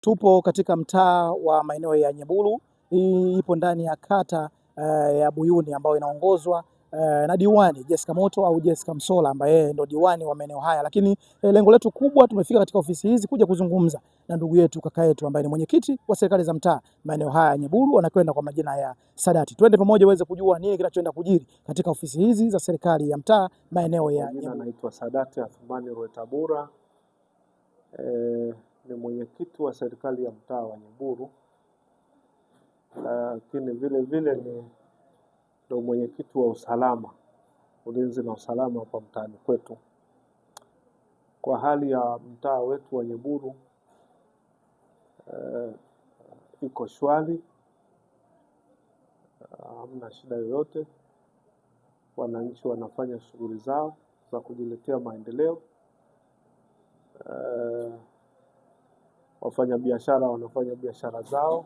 Tupo katika mtaa wa maeneo ya Nyeburu. Hii ipo ndani ya kata ya Buyuni ambayo inaongozwa na diwani Jessica Moto au Jessica Msola ambaye yeye ndo diwani wa maeneo haya. Lakini lengo letu kubwa, tumefika katika ofisi hizi kuja kuzungumza na ndugu yetu, kaka yetu ambaye ni mwenyekiti wa serikali za mtaa maeneo haya ya Nyeburu, anakwenda kwa majina ya Sadati. Twende pamoja uweze kujua nini kinachoenda kujiri katika ofisi hizi za serikali ya mtaa maeneo ya Nyeburu. Naitwa Sadati Athumani Rwetabura, ni mwenyekiti wa serikali ya mtaa wa Nyeburu, lakini vile vile ndo mwenyekiti wa usalama, ulinzi na usalama hapa mtaani kwetu. Kwa hali ya mtaa wetu wa Nyeburu iko shwari, hamna shida yoyote. Wananchi wanafanya shughuli zao za kujiletea maendeleo. Wafanya biashara wanafanya biashara zao.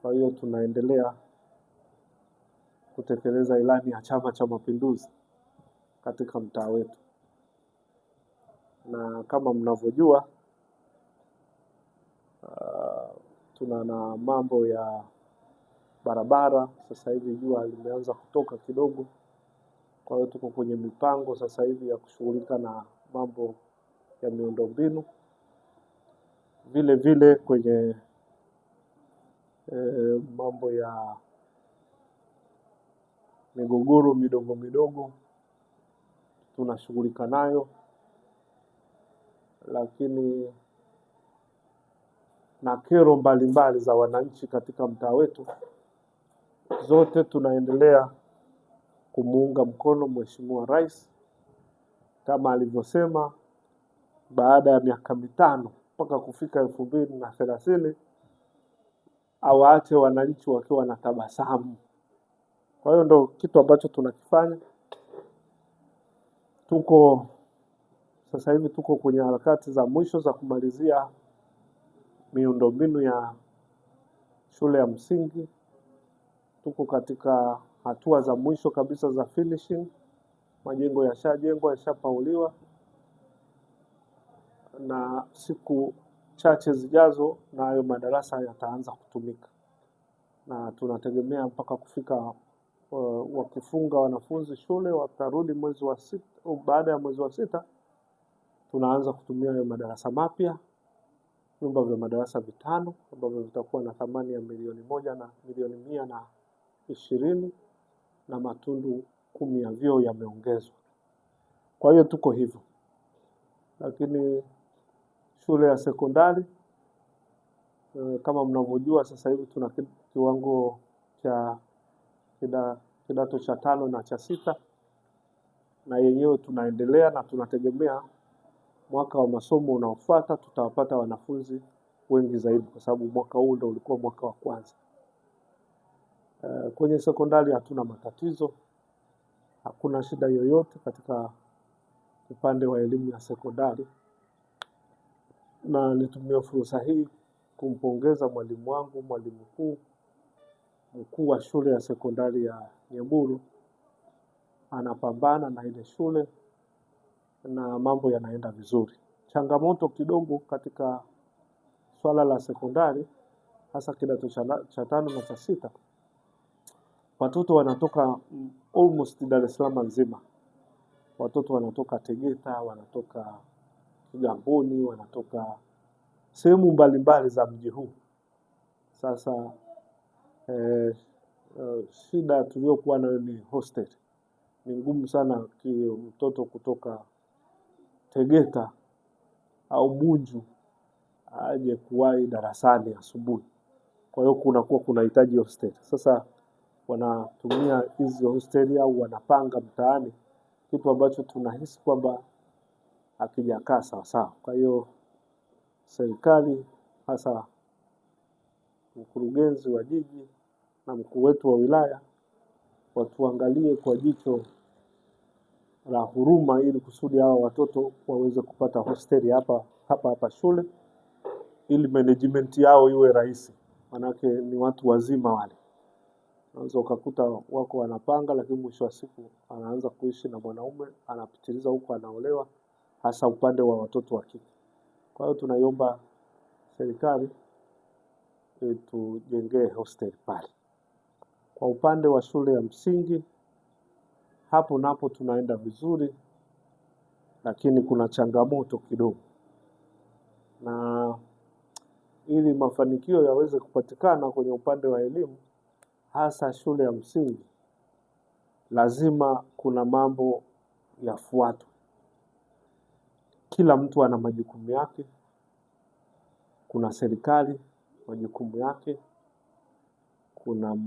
Kwa hiyo tunaendelea kutekeleza ilani ya Chama cha Mapinduzi katika mtaa wetu, na kama mnavyojua tuna na mambo ya barabara. Sasa hivi jua limeanza kutoka kidogo, kwa hiyo tuko kwenye mipango sasa hivi ya kushughulika na mambo ya miundombinu. Vile vile kwenye mambo ya migogoro midogo midogo tunashughulika nayo, lakini na kero mbalimbali za wananchi katika mtaa wetu, zote tunaendelea kumuunga mkono Mheshimiwa Rais kama alivyosema, baada ya miaka mitano mpaka kufika 2030 awaache wananchi wakiwa na tabasamu. Kwa hiyo ndo kitu ambacho tunakifanya. Sasa hivi tuko kwenye harakati za mwisho za kumalizia miundombinu ya shule ya msingi. Tuko katika hatua za mwisho kabisa za finishing. Majengo yashajengwa, yashapauliwa, na siku chache zijazo na hayo madarasa yataanza kutumika, na tunategemea mpaka kufika wakifunga wanafunzi shule watarudi mwezi wa sita. Baada ya mwezi wa sita tunaanza kutumia hayo madarasa mapya, vyumba vya madarasa 5 ambavyo vitakuwa na thamani ya milioni 1 na milioni 120, na matundu 10 ya vyoo yameongezwa. Kwa hiyo tuko hivyo. Lakini shule ya sekondari kama mnavyojua, sasa hivi tuna kiwango cha kidato cha 5 na cha 6, na yenyewe tunaendelea, na tunategemea mwaka wa masomo unaofuata tutawapata wanafunzi wengi zaidi, kwa sababu mwaka huu ndio ulikuwa mwaka wa kwanza. Kwenye sekondari hatuna matatizo, hakuna shida yoyote katika upande wa elimu ya sekondari. Na nitumie fursa hii kumpongeza mwalimu wangu, mwalimu mkuu wa shule ya sekondari ya Nyeburu. Anapambana na ile shule na mambo yanaenda vizuri. Changamoto kidogo katika swala la sekondari, hasa kidato cha 5 na cha 6, watoto wanatoka almost Dar es Salaam nzima. Watoto wanatoka Tegeta, wanatoka Kigamboni, wanatoka sehemu mbalimbali za mji huu. Sasa shida tuliyokuwa nayo ni hostel. Ni ngumu sana mtoto kutoka Tegeta au Bunju aje kuwahi darasani asubuhi. Kwa hiyo kunahitaji hostel. Sasa wanatumia hizo hostel au wanapanga mtaani, kitu ambacho tunahisi kwamba hakijakaa sawa sawa. Kwa hiyo serikali, hasa mkurugenzi wa jiji na mkuu wetu wa wilaya, watuangalie kwa jicho la huruma, ili kusudi hawa watoto waweze kupata hosteli hapa shule, ili management yao iwe rahisi. Manake ni watu wazima wale. Unaweza ukakuta wako wanapanga, lakini mwisho wa siku anaanza kuishi na mwanaume, anapitiliza huko, anaolewa, hasa upande wa watoto wa kike. Kwa hiyo tunaiomba serikali tujengee hostel pale. Kwa upande wa shule ya msingi, hapo napo tunaenda vizuri, lakini kuna changamoto kidogo, na ili mafanikio yaweze kupatikana kwenye upande wa elimu, hasa shule ya msingi, lazima kuna mambo yafuatwe. Kila mtu ana majukumu yake. Kuna serikali majukumu yake, kuna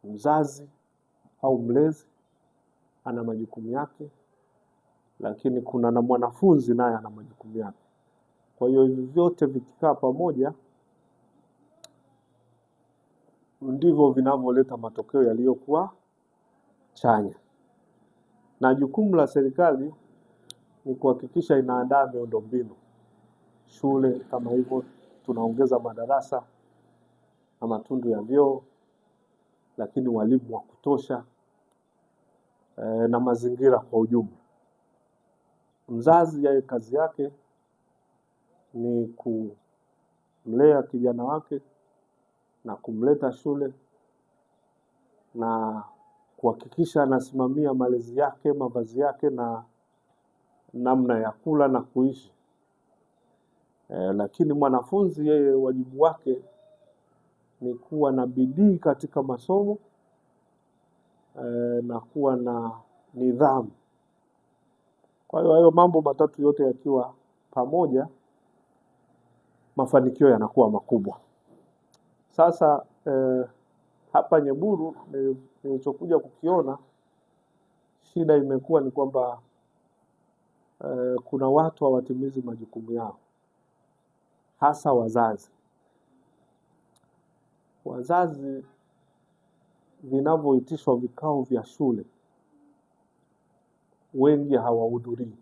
mzazi au mlezi ana majukumu yake, lakini kuna na mwanafunzi naye ana majukumu yake. Kwa hiyo hivi vyote vikikaa pamoja ndivyo vinavyoleta matokeo yaliyokuwa chanya. Na jukumu la serikali ni kuhakikisha inaandaa miundombinu. Shule kama hivyo tunaongeza madarasa na matundu ya vyoo, lakini walimu wa kutosha, na mazingira kwa ujumla. Mzazi yeye kazi yake ni kumlea kijana wake na kumleta shule na kuhakikisha anasimamia malezi yake, mavazi yake na namna ya kula na kuishi. Lakini mwanafunzi yeye wajibu wake ni kuwa na bidii katika masomo, na kuwa na nidhamu. Kwa hiyo hayo mambo matatu yote yakiwa pamoja, mafanikio yanakuwa makubwa. Sasa hapa Nyeburu nilichokuja kukiona, shida imekuwa ni kwamba kuna watu hawatimizi majukumu yao, hasa wazazi. Wazazi vinavyoitishwa vikao vya shule, wengi hawahudhurii.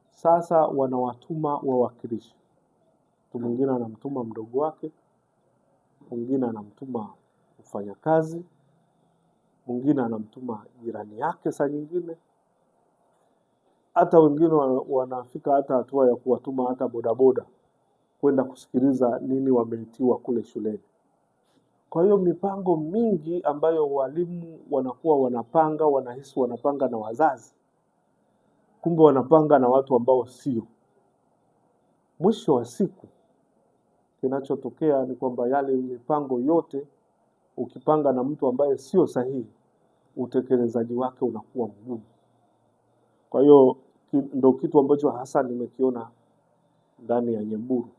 Sasa wanawatuma wawakilishi. Mtu mwingine anamtuma mdogo wake, mwingine anamtuma mfanyakazi, mwingine anamtuma jirani yake saa nyingine. Hata wengine wanafika hata hatua ya kuwatuma hata bodaboda kwenda kusikiliza nini wameitiwa kule shuleni. Kwa hiyo mipango mingi ambayo walimu wanakuwa wanapanga, wanahisi wanapanga na wazazi, kumbe wanapanga na watu ambao sio. Mwisho wa siku kinachotokea ni kwamba yale mipango yote ukipanga na mtu ambaye sio sahihi, utekelezaji wake unakuwa mgumu. Kwa hiyo ndio kitu ambacho hasa nimekiona ndani ya Nyeburu.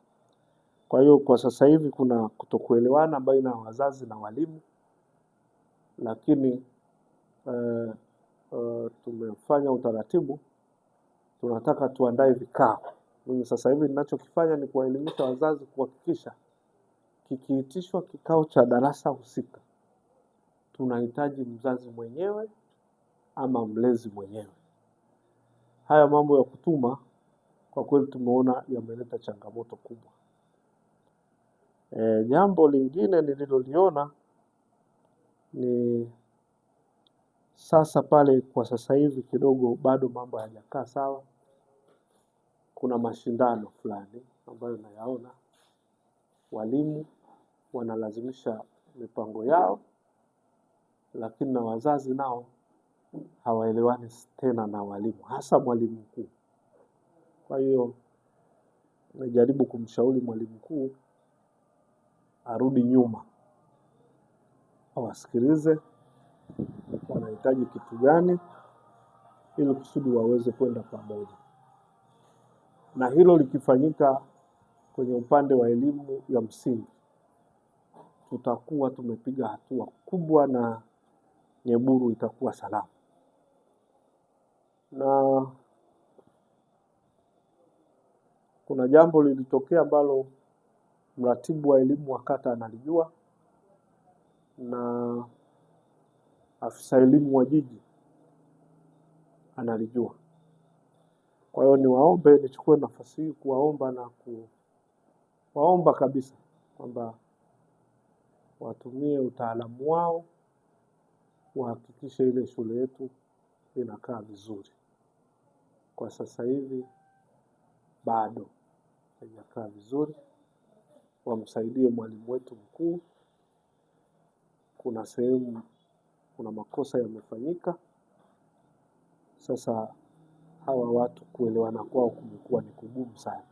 Kwa hiyo kwa sasa hivi kuna kutokuelewana baina ya wazazi na walimu, lakini tumefanya utaratibu, tunataka tuandae vikao. Mimi sasa hivi ninachokifanya ni kuwaelimisha wazazi, kuhakikisha kikiitishwa kikao cha darasa husika, tunahitaji mzazi mwenyewe ama mlezi mwenyewe. Haya mambo ya kutuma kwa kweli tumeona yameleta changamoto kubwa. Jambo lingine nililoliona ni sasa pale kwa sasa hivi kidogo bado mambo hayajakaa sawa. Kuna mashindano fulani ambayo nayaona walimu wanalazimisha mipango yao, lakini na wazazi nao hawaelewani tena na walimu, hasa mwalimu mkuu. Kwa hiyo najaribu kumshauri mwalimu mkuu arudi nyuma, awasikilize wanahitaji kitu gani, ili kusudi waweze kwenda pamoja. Na hilo likifanyika kwenye upande wa elimu ya msingi, tutakuwa tumepiga hatua kubwa na Nyeburu itakuwa salama. Na kuna jambo lilitokea ambalo mratibu wa elimu wa kata analijua na afisa elimu wa jiji analijua. Kwa hiyo nichukue nafasi hii kuwaomba na kuwaomba kabisa kwamba watumie utaalamu wao, wahakikishe ile shule yetu inakaa vizuri. Kwa sasa hivi bado haijakaa vizuri. Wamsaidie mwalimu wetu mkuu. Kuna sehemu kuna makosa yamefanyika. Sasa hawa watu kuelewana kwao kumekuwa ni kugumu sana.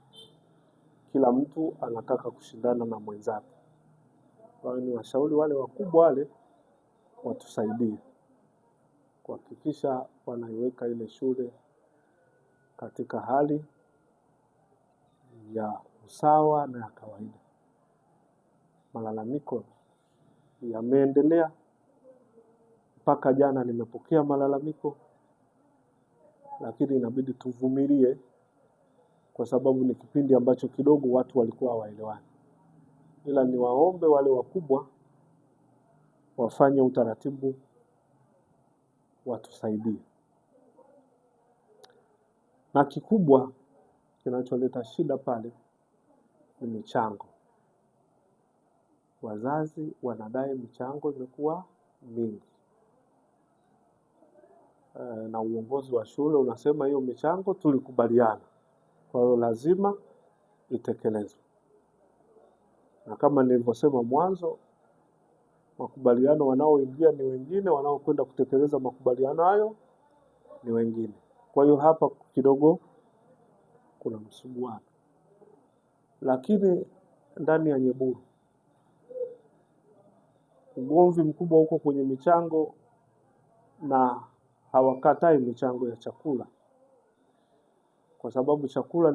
Kila mtu anataka kushindana na mwenzake. Kwa hiyo ni washauri wale wakubwa wale watusaidie kuhakikisha wanaiweka ile shule katika hali ya usawa na ya kawaida. Malalamiko yameendelea mpaka jana nimepokea malalamiko, lakini inabidi tuvumilie kwa sababu ni kipindi ambacho kidogo watu walikuwa hawaelewani. Ila ni waombe wale wakubwa wafanye utaratibu, watusaidie. Na kikubwa kinacholeta shida pale ni michango. Wazazi wanadai michango imekuwa mingi. Na uongozi wa shule unasema hiyo michango tulikubaliana, kwa hiyo lazima itekelezwe. Na kama nilivyosema mwanzo, makubaliano wanaoingia ni wengine, wanaokwenda kutekeleza makubaliano hayo ni wengine. Kwa hiyo hapa kidogo kuna msuguano. Lakini ndani ya Nyeburu ugomvi mkubwa huko kwenye michango, na hawakatai michango ya chakula, kwa sababu chakula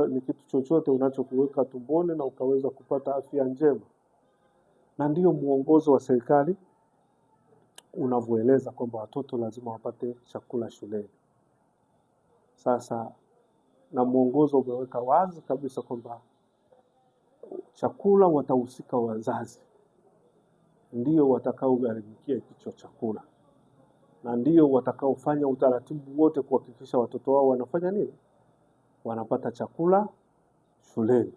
ni kitu chochote unachokiweka tumboni na ukaweza kupata afya njema, na ndio muongozo wa serikali unavyoeleza kwamba watoto lazima wapate chakula shuleni. Sasa na muongozo umeweka wazi kabisa kwamba chakula watahusika wazazi, ndio watakaogharimikia hicho chakula, na ndio watakaofanya utaratibu wote kuhakikisha watoto wao wanafanya nini, wanapata chakula shuleni.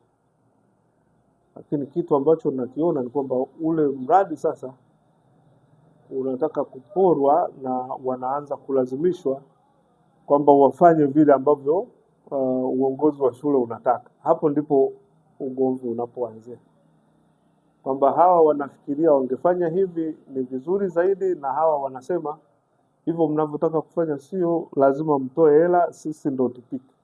Lakini kitu ambacho nakiona ni kwamba ule mradi sasa unataka kuporwa na wanaanza kulazimishwa kwamba wafanye vile ambavyo uongozi wa shule unataka. Hapo ndipo ugomvi unapoanzia, kwamba hawa wanafikiria wangefanya hivi ni vizuri zaidi, na hawa wanasema hivyo mnavyotaka kufanya sio lazima mtoe hela, sisi ndo tupike.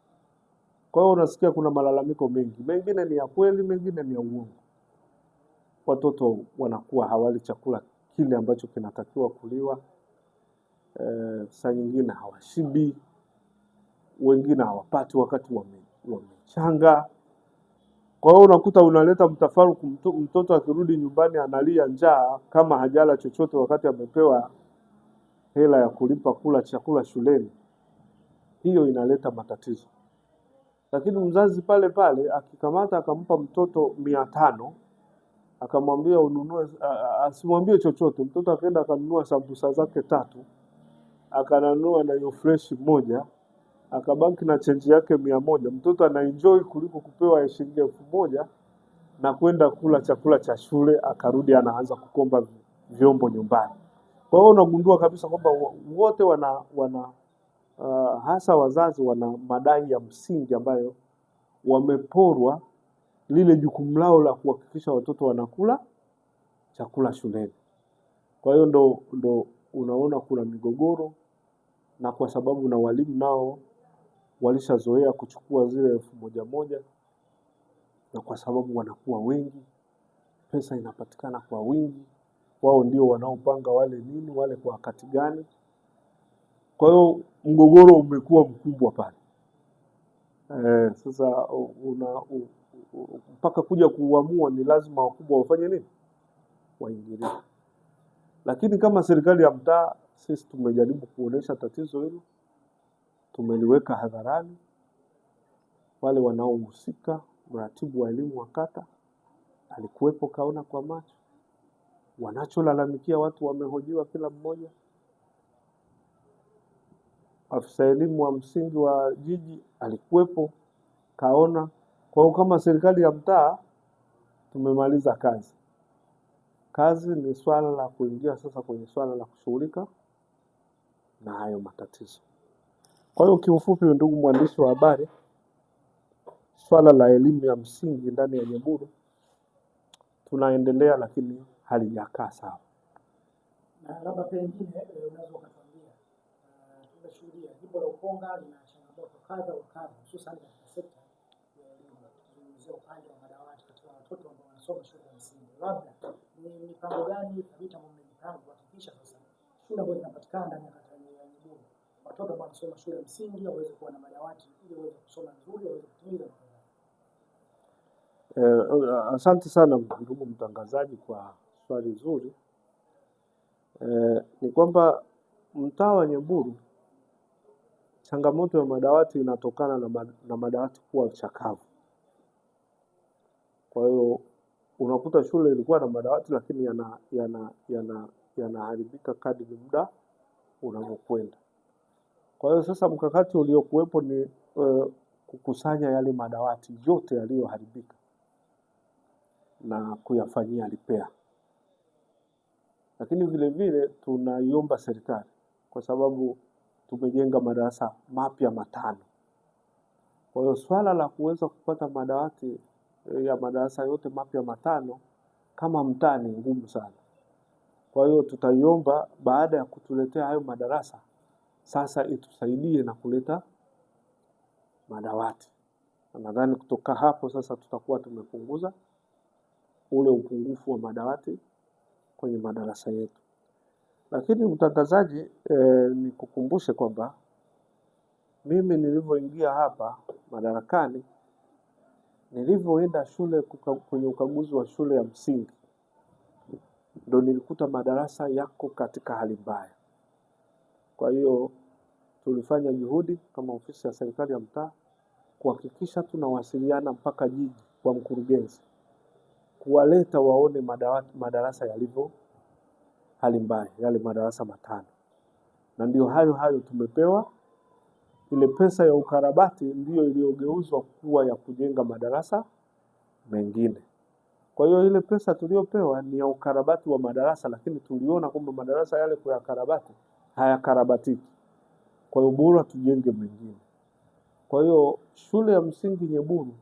Kwa hiyo unasikia kuna malalamiko mengi, mengine ni ya kweli, mengine ni ya uongo. Watoto wanakuwa hawali chakula kile ambacho kinatakiwa kuliwa. Saa nyingine hawashibi, wengine hawapati wakati wamechanga. Kwa hiyo unakuta unaleta mtafaruku, mtoto akirudi nyumbani analia njaa kama hajala chochote wakati amepewa hela ya kulipa kula chakula shuleni. Hiyo inaleta matatizo. Lakini mzazi pale pale akikamata akampa mtoto 500, akamwambia ununue, asimwambie chochote, mtoto akaenda akanunua sambusa zake 3, akanunua na hiyo fresh moja, akabaki na change yake 100, mtoto anaenjoy kuliko kupewa shilingi 1000 na kwenda kula chakula cha shule, akarudi anaanza kukomba vyombo nyumbani. Kwa hiyo unagundua kabisa kwamba wote wana hasa wazazi wana madai ya msingi ambayo wameporwa lile jukumu lao la kuhakikisha watoto wanakula chakula shuleni. Kwa hiyo ndo unaona kuna migogoro, na kwa sababu na walimu nao walishazoea kuchukua zile 1000, na kwa sababu wanakuwa wengi, pesa inapatikana kwa wingi, wao ndio wanaopanga wale nini, wale kwa wakati gani. Kwa hiyo mgogoro umekuwa mkubwa pale. Sasa mpaka kuja kuamua ni lazima wakubwa wafanye nini, waingilie. Lakini kama serikali ya mtaa sisi tumejaribu kuonesha tatizo hilo, tumeliweka hadharani. Wale wanaohusika, mratibu wa elimu wa kata alikuwepo, kaona kwa macho wanacholalamikia, watu wamehojiwa kila mmoja. Afisa elimu wa msingi wa jiji alikuwepo, kaona. Kwa hiyo kama serikali ya mtaa tumemaliza kazi. Kazi ni swala la kuingia sasa kwenye swala la kushughulika na hayo matatizo. Kwa hiyo kiufupi, ndugu mwandishi wa habari, swala la elimu ya msingi ndani ya Nyeburu tunaendelea, lakini halijakaa sawa. Na labda pengine unaweza ukatuambia, tumeshuhudia jimbo la Ukonga lina changamoto kadha wa kadha, hususan katika sekta ya elimu, kuzungumzia upande wa madawati katika watoto ambao wanasoma shule ya msingi. Labda ni mipango gani thabiti ambayo mmejipanga kuhakikisha sasa shule ambazo zinapatikana ndani ya kata ya Nyeburu, watoto ambao wanasoma shule ya msingi waweze kuwa na madawati ili waweze kusoma vizuri, waweze kutimiza ndoto zao? Asante sana ndugu mtangazaji kwa swali zuri. Ni kwamba mtaa wa Nyeburu changamoto ya madawati inatokana na madawati kuwa chakavu. Kwa hiyo unakuta shule ilikuwa na madawati lakini yanaharibika kadri muda unavyokwenda. Kwa hiyo sasa mkakati uliokuwepo ni kukusanya yale madawati yote yaliyoharibika na kuyafanyia repair. Lakini vile vile tunaiomba serikali, kwa sababu tumejenga madarasa mapya 5. Kwa hiyo swala la kuweza kupata madawati ya madarasa yote mapya 5 kama mtaa ni ngumu sana. Kwa hiyo tutaiomba baada ya kutuletea hayo madarasa sasa itusaidie na kuleta madawati. Nadhani kutoka hapo sasa tutakuwa tumepunguza ule upungufu wa madawati kwenye madarasa yetu. Lakini mtangazaji, nikukumbushe kwamba mimi nilivyoingia hapa madarakani, nilivyoenda shule kwenye ukaguzi wa shule ya msingi, ndo nilikuta madarasa yako katika hali mbaya. Kwa hiyo tulifanya juhudi kama ofisi ya serikali ya mtaa kuhakikisha tunawasiliana mpaka jiji kwa mkurugenzi, kuwaleta waone madarasa yalivyo hali mbaya, yale madarasa 5. Na ndio hayo tumepewa. Ile pesa ya ukarabati ndiyo iliyogeuzwa kuwa ya kujenga madarasa mengine. Kwa hiyo ile pesa tuliyopewa ni ya ukarabati wa madarasa, lakini tuliona kwamba madarasa yale kwa karabati hayakarabatiki. Kwa hiyo bora tujenge mengine. Kwa hiyo shule ya msingi Nyeburu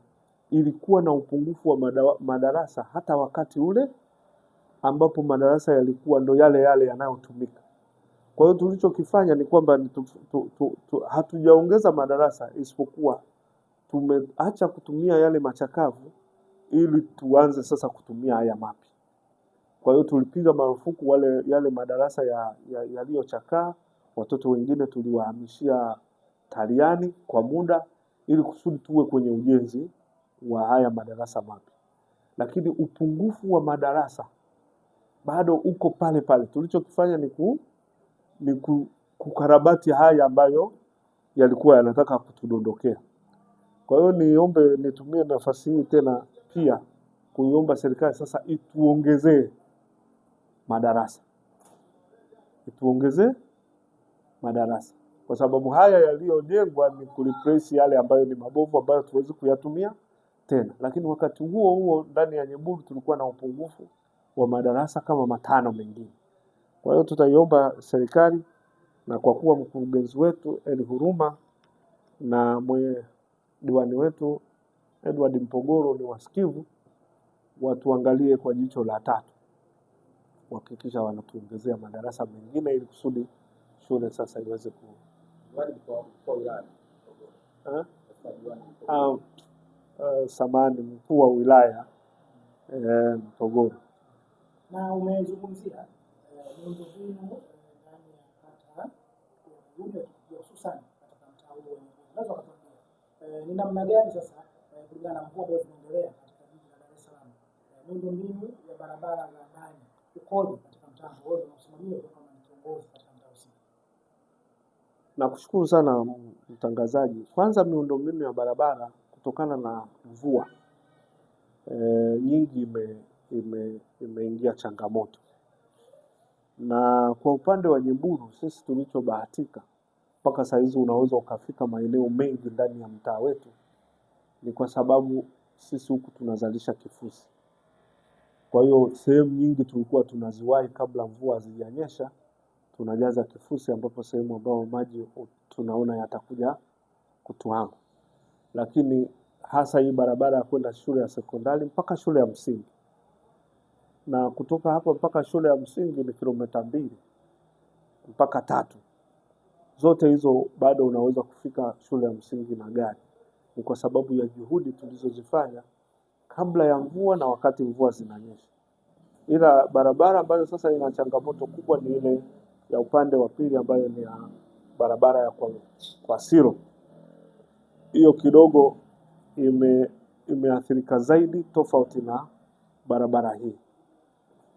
ilikuwa na upungufu wa madarasa hata wakati ule ambapo madarasa yalikuwa ndo yale yanayotumika. Kwa hiyo tulichokifanya ni kwamba hatujaongeza madarasa, isipokuwa tumeacha kutumia yale machakavu ili tuanze sasa kutumia haya mapya. Kwa hiyo tulipiga marufuku yale madarasa yaliyochakaa. Watoto wengine tuliwahamishia Taliani kwa muda ili kusudi tuwe kwenye ujenzi wa haya madarasa mapya. Lakini upungufu wa madarasa bado uko pale pale. Tulichokifanya ni kukarabati haya ambayo yalikuwa yanataka kutudondokea. Kwa hiyo nitumie nafasi hii tena pia kuiomba serikali sasa ituongezee madarasa. Kwa sababu haya yaliyojengwa ni kureplace yale ambayo ni mabovu ambayo tuwezi kuyatumia tena. Lakini wakati huo ndani ya Nyeburu tulikuwa na upungufu wa madarasa kama 5 mengine. Kwa hiyo tutaiomba serikali, na kwa kuwa mkurugenzi wetu Eli Huruma na diwani wetu Edward Mpogoro ni wasikivu, watuangalie kwa jicho la tatu, kuhakikisha wanatuongezea madarasa mengine ili kusudi shule sasa iweze samani mkuu wa wilaya Mpogoro. Na umezungumzia miundombinu ndani ya kata ya hususan katika mtaa huu. Unaweza kutuambia ni namna gani sasa kulingana na mvua ambayo zinaendelea katika jiji la Dar es Salaam, miundombinu ya barabara za ndani ukoje katika mtaa huu na usimamizi kama kiongozi katika mtaa huu? Nakushukuru sana mtangazaji. Kwanza, miundombinu ya barabara kutokana na mvua nyingi imeingia changamoto. Na kwa upande wa Nyeburu sisi tulichobahatika mpaka saa hizi unaweza ukafika maeneo mengi ndani ya mtaa wetu ni kwa sababu sisi huku tunazalisha kifusi. Kwa hiyo sehemu nyingi tulikuwa tunaziwahi kabla mvua hazijanyesha, tunajaza kifusi ambapo sehemu ambayo maji tunaona yatakuja kutuama. Lakini hasa hii barabara ya kwenda shule ya sekondari mpaka shule ya msingi, na kutoka hapa mpaka shule ya msingi ni kilomita 2 mpaka 3. Zote hizo bado unaweza kufika shule ya msingi na gari. Ni kwa sababu ya juhudi tulizozifanya kabla ya mvua na wakati mvua zinanyesha. Ila barabara ambayo sasa ina changamoto kubwa ni ile ya upande wa pili ambayo ni ya barabara ya kwa Siro. Hiyo kidogo imeathirika zaidi tofauti na barabara hii.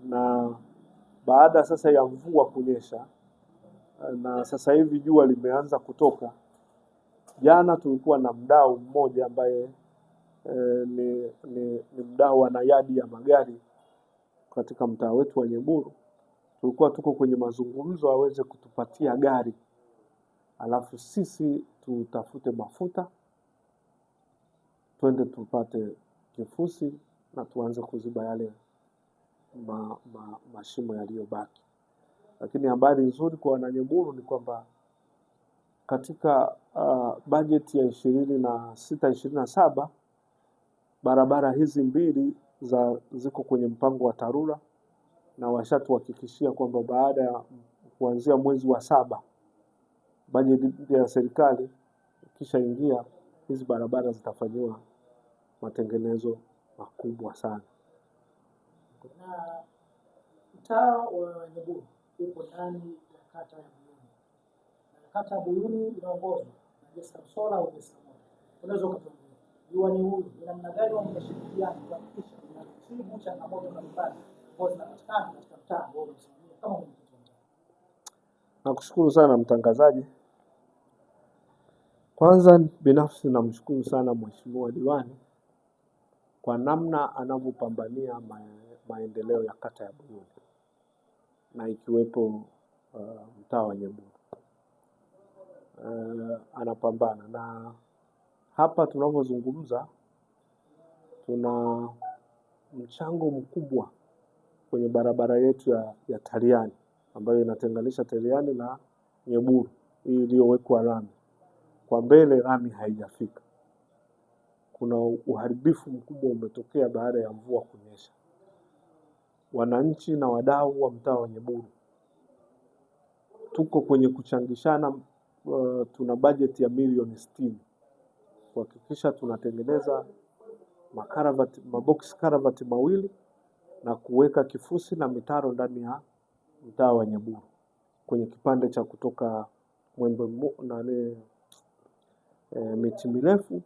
Na baada sasa ya mvua kunyesha na sasa hivi jua limeanza kutoka, jana tulikuwa na mdau mmoja ambaye ni mdau ana yadi ya magari katika mtaa wetu wa Nyeburu. Tulikuwa tuko kwenye mazungumzo aweze kutupatia gari, alafu sisi tutafute mafuta twende tupate kifusi na tuanze kuziba yale mashimo yaliyobaki. Lakini habari nzuri kwa Wananyeburu ni kwamba katika bajeti ya 26-27 barabara hizi mbili ziko kwenye mpango wa TARURA, na washatuhakikishia kwamba baada ya kuanzia mwezi wa 7 bajeti ya serikali kisha ingia, hizi barabara zitafanyiwa matengenezo makubwa sana. Na mtaa wa Nyeburu upo ndani ya kata ya Buyuni. Kata ya Buyuni inaongozwa na Jessica Msola au Jessica Moto. Unaweza kutuambia diwani huyu ni namna gani wameshirikiana kuhakikisha tunatibu changamoto mbalimbali ambazo zinapatikana katika mtaa ambao unasimamia kama mwenyekiti wa mtaa? Nakushukuru sana mtangazaji. Kwanza binafsi namshukuru sana mheshimiwa diwani kwa namna anavyopambania maendeleo ya kata ya Buyuni na ikiwepo mtaa wa Nyeburu. Anapambana, na hapa tunavyozungumza tuna mchango mkubwa kwenye barabara yetu ya Tariani ambayo inatenganisha Tariani na Nyeburu, hii iliyowekwa lami. Kwa mbele lami haijafika. Kuna uharibifu mkubwa umetokea baada ya mvua kunyesha. Wananchi na wadau wa mtaa wa Nyeburu tuko kwenye kuchangishana. Tuna bajeti ya milioni 60 kuhakikisha tunatengeneza mabox karavati mawili na kuweka kifusi na mitaro ndani ya mtaa wa Nyeburu kwenye kipande cha kutoka Miti Mirefu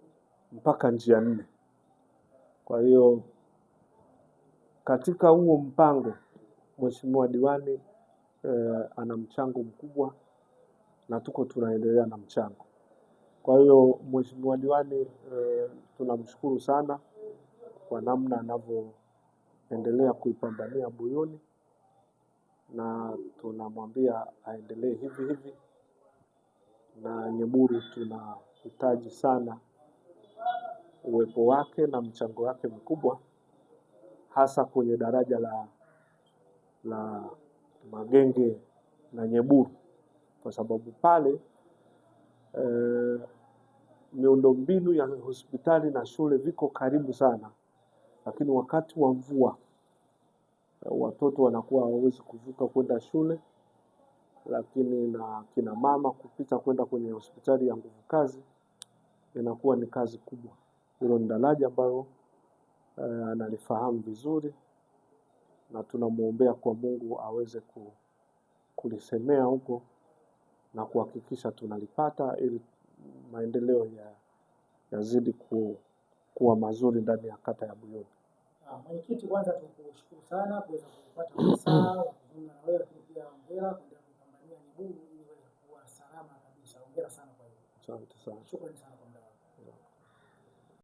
mpaka Njia 4. Kwa hiyo katika huo mpango mheshimiwa diwani ana mchango mkubwa na tuko tunaendelea na mchango. Kwa hiyo mheshimiwa diwani tunamshukuru sana kwa namna anavyoendelea kuipambania Buyuni, na tunamwambia aendelee hivi hivi, na Nyeburu tunahitaji sana uwepo wake na mchango wake mkubwa, hasa kwenye daraja la Magenge na Nyeburu, kwa sababu pale miundombinu ya hospitali na shule viko karibu sana, lakini wakati wa mvua watoto wanakuwa hawawezi kuvuka kwenda shule, lakini na kina mama kupita kwenda kwenye hospitali ya Nguvu Kazi inakuwa ni kazi kubwa. Hilo ni daraja ambalo analifahamu vizuri, na tunamuombea kwa Mungu aweze kulisemea huko na kuhakikisha tunalipata ili maendeleo yazidi kuwa mazuri ndani ya kata ya Buyuni. Mwenyekiti, kwanza tukushukuru sana kuweza kupata fursa ya kuzungumza na wewe, lakini pia hongera kwa kupambania Nyeburu ili iweze kuwa salama kabisa. Hongera sana kwa hiyo. Asante sana. Shukrani sana.